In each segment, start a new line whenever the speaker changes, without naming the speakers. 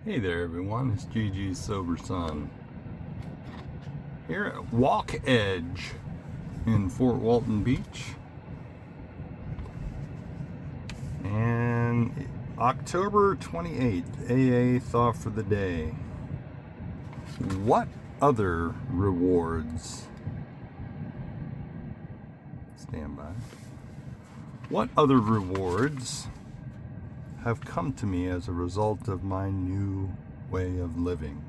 Hey there everyone, it's GG's Sober Son here at Walk Edge in Fort Walton Beach, and October 28th, AA Thought for the Day. What other rewards, stand by, what other rewards have come to me as a result of my new way of living?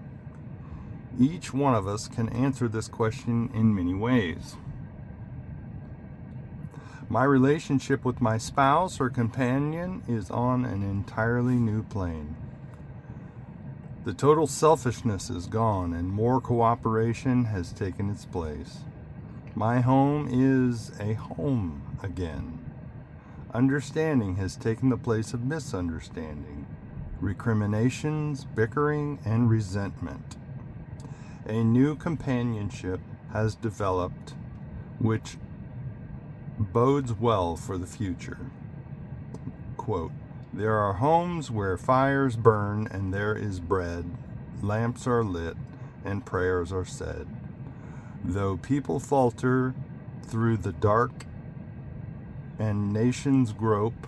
Each one of us can answer this question in many ways. My relationship with my spouse or companion is on an entirely new plane. The total selfishness is gone and more cooperation has taken its place. My home is a home again. Understanding has taken the place of misunderstanding, recriminations, bickering, and resentment. A new companionship has developed, which bodes well for the future. Quote, "There are homes where fires burn and there is bread, lamps are lit, and prayers are said. Though people falter through the dark and nations grope,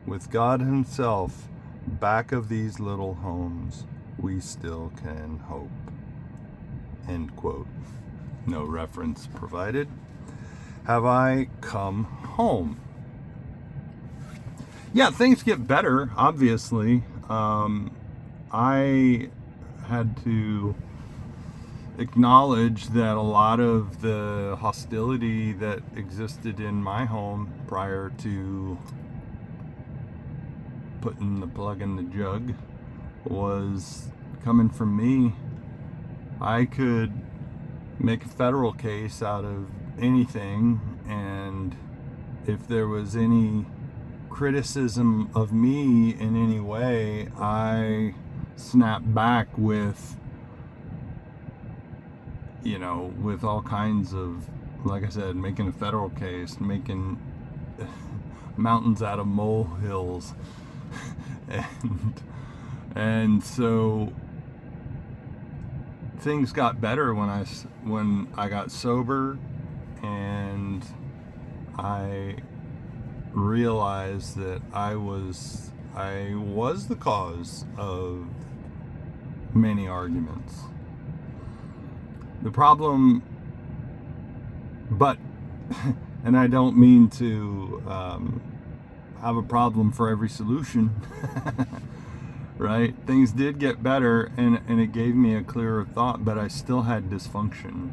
with God Himself back of these little homes, we still can hope." End quote. No reference provided. Have I come home? Yeah, things get better, obviously. I had to acknowledge that a lot of the hostility that existed in my home prior to putting the plug in the jug was coming from me. I could make a federal case out of anything, and if there was any criticism of me in any way, I snapped back with with all kinds of, like I said, making a federal case, making mountains out of molehills. and so things got better when I got sober, and I realized that I was the cause of many arguments. The problem, and I don't mean to have a problem for every solution, right? Things did get better, and it gave me a clearer thought, but I still had dysfunction.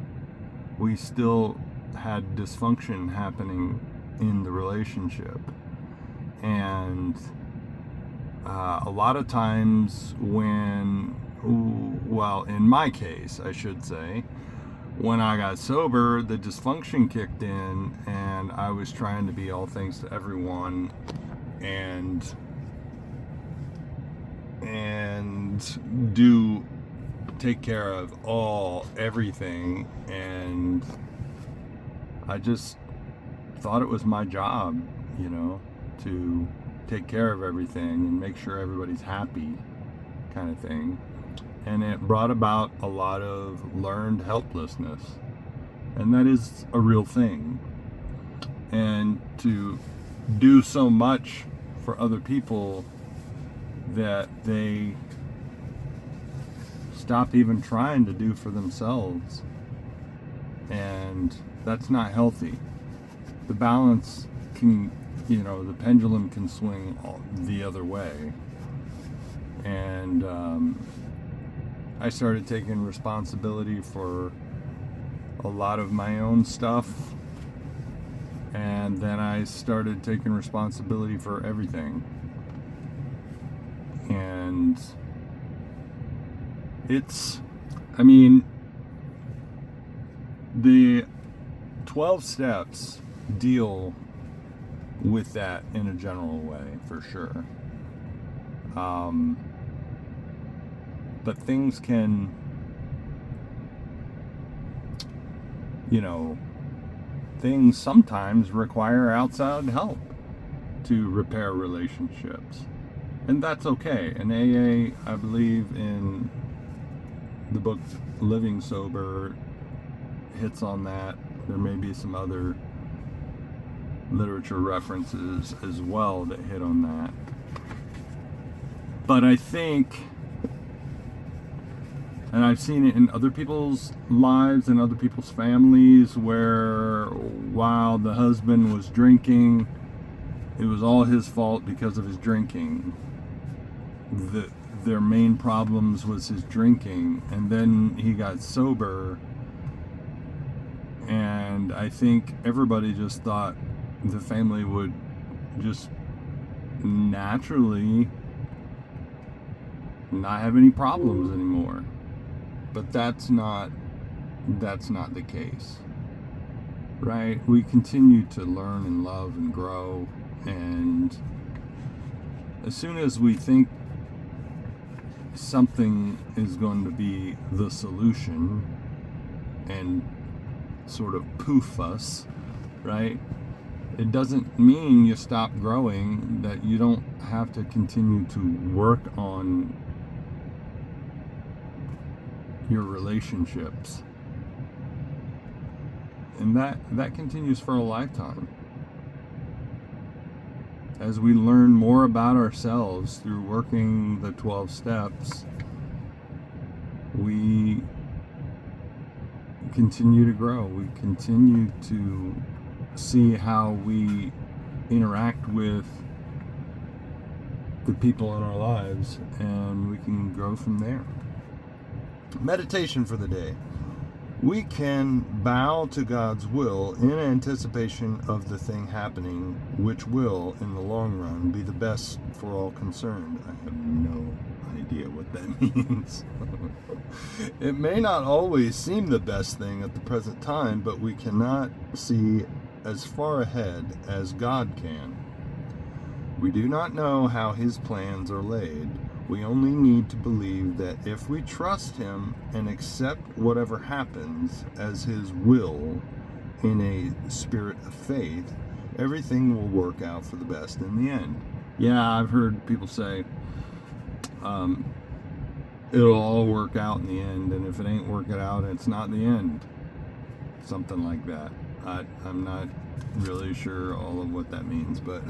We still had dysfunction happening in the relationship. And a lot of times in my case, I should say, when I got sober, the dysfunction kicked in, and I was trying to be all things to everyone, and take care of everything, and I just thought it was my job, to take care of everything and make sure everybody's happy, kind of thing. And it brought about a lot of learned helplessness, and that is a real thing. And to do so much for other people that they stop even trying to do for themselves, and that's not healthy. The balance can, the pendulum can swing the other way. And I started taking responsibility for a lot of my own stuff, and then I started taking responsibility for everything. And the 12 steps deal with that in a general way, for sure. But things can, things sometimes require outside help to repair relationships. And that's okay. And AA, I believe in the book Living Sober, hits on that. There may be some other literature references as well that hit on that. But I think, and I've seen it in other people's lives and other people's families, where while the husband was drinking, it was all his fault because of his drinking. Their main problems was his drinking, and then he got sober, and I think everybody just thought the family would just naturally not have any problems anymore. But that's not the case, right? We continue to learn and love and grow, and as soon as we think something is going to be the solution and sort of poof us, right? It doesn't mean you stop growing, that you don't have to continue to work on your relationships. And that continues for a lifetime. As we learn more about ourselves through working the 12 steps, we continue to grow. We continue to see how we interact with the people in our lives, and we can grow from there. Meditation for the day. We can bow to God's will in anticipation of the thing happening, which will, in the long run, be the best for all concerned. I have no idea what that means. It may not always seem the best thing at the present time, but we cannot see as far ahead as God can. We do not know how His plans are laid. We only need to believe that if we trust Him and accept whatever happens as His will in a spirit of faith, everything will work out for the best in the end. Yeah, I've heard people say, it'll all work out in the end, and if it ain't working out, it's not the end. Something like that. I'm not really sure all of what that means, but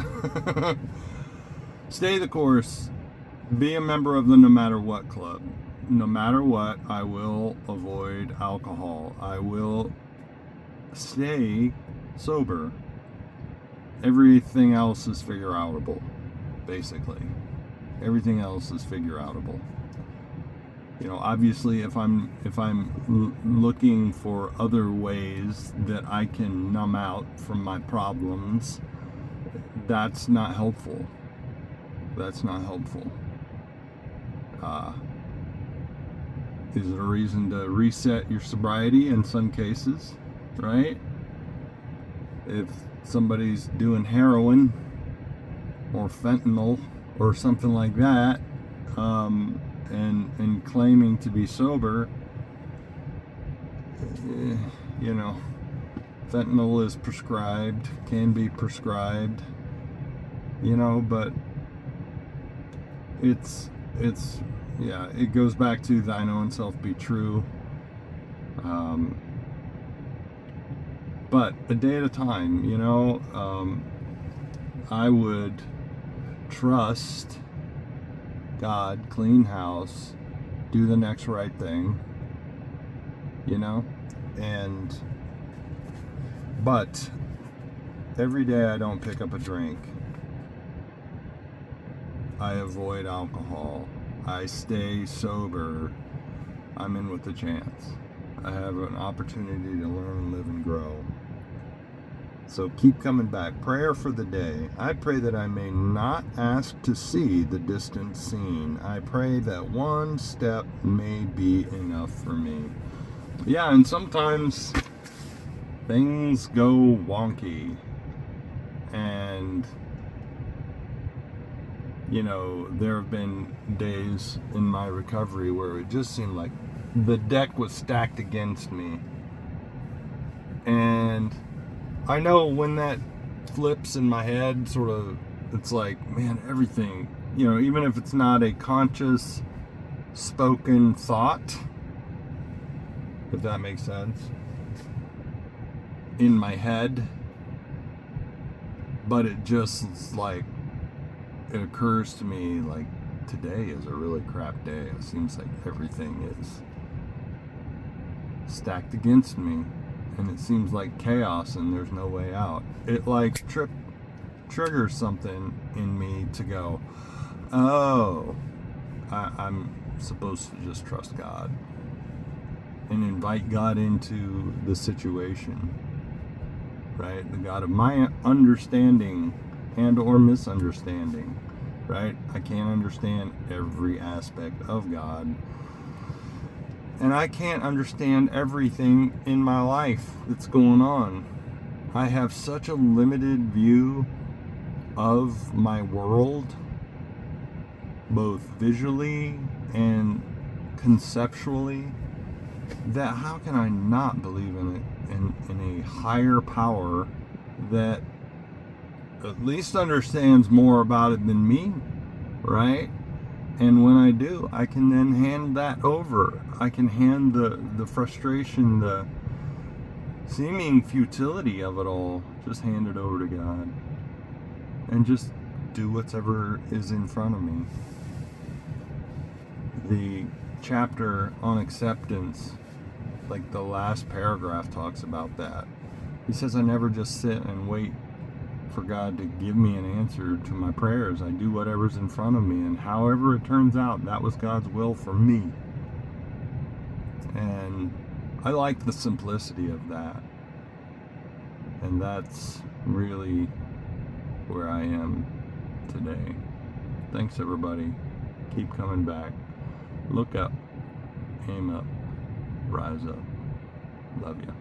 stay the course. Be a member of the No Matter What Club. No matter what, I will avoid alcohol. I will stay sober. Everything else is figure-outable, basically. Everything else is figure-outable. You know, obviously, if I'm looking for other ways that I can numb out from my problems, that's not helpful. That's not helpful. Is it a reason to reset your sobriety in some cases, right? If somebody's doing heroin or fentanyl or something like that, and claiming to be sober, you know, fentanyl is prescribed, can be prescribed, you know, but yeah, it goes back to thine own self be true. But a day at a time, you know, I would trust God, clean house, do the next right thing, you know, but every day I don't pick up a drink. I avoid alcohol. I stay sober. I'm in with a chance. I have an opportunity to learn, live, and grow. So keep coming back. Prayer for the day. I pray that I may not ask to see the distant scene. I pray that one step may be enough for me. Yeah, and sometimes things go wonky. And you know, there have been days in my recovery where it just seemed like the deck was stacked against me. And I know when that flips in my head, sort of, it's like, man, everything even if it's not a conscious spoken thought, if that makes sense, in my head, but it just it occurs to me like today is a really crap day. It seems like everything is stacked against me, and it seems like chaos and there's no way out. It triggers something in me to go, oh, I'm supposed to just trust God and invite God into the situation, right? The God of my understanding and or misunderstanding, right? I can't understand every aspect of God, and I can't understand everything in my life that's going on. I have such a limited view of my world, both visually and conceptually, that how can I not believe in a higher power that at least understands more about it than me, right? And when I do, I can then hand that over. I can hand the frustration, the seeming futility of it all, just hand it over to God and just do whatever is in front of me. The chapter on acceptance, like the last paragraph, talks about that. He says, I never just sit and wait for God to give me an answer to my prayers. I do whatever's in front of me, and however it turns out, that was God's will for me. And I like the simplicity of that. And that's really where I am today. Thanks, everybody. Keep coming back. Look up. Aim up. Rise up. Love ya.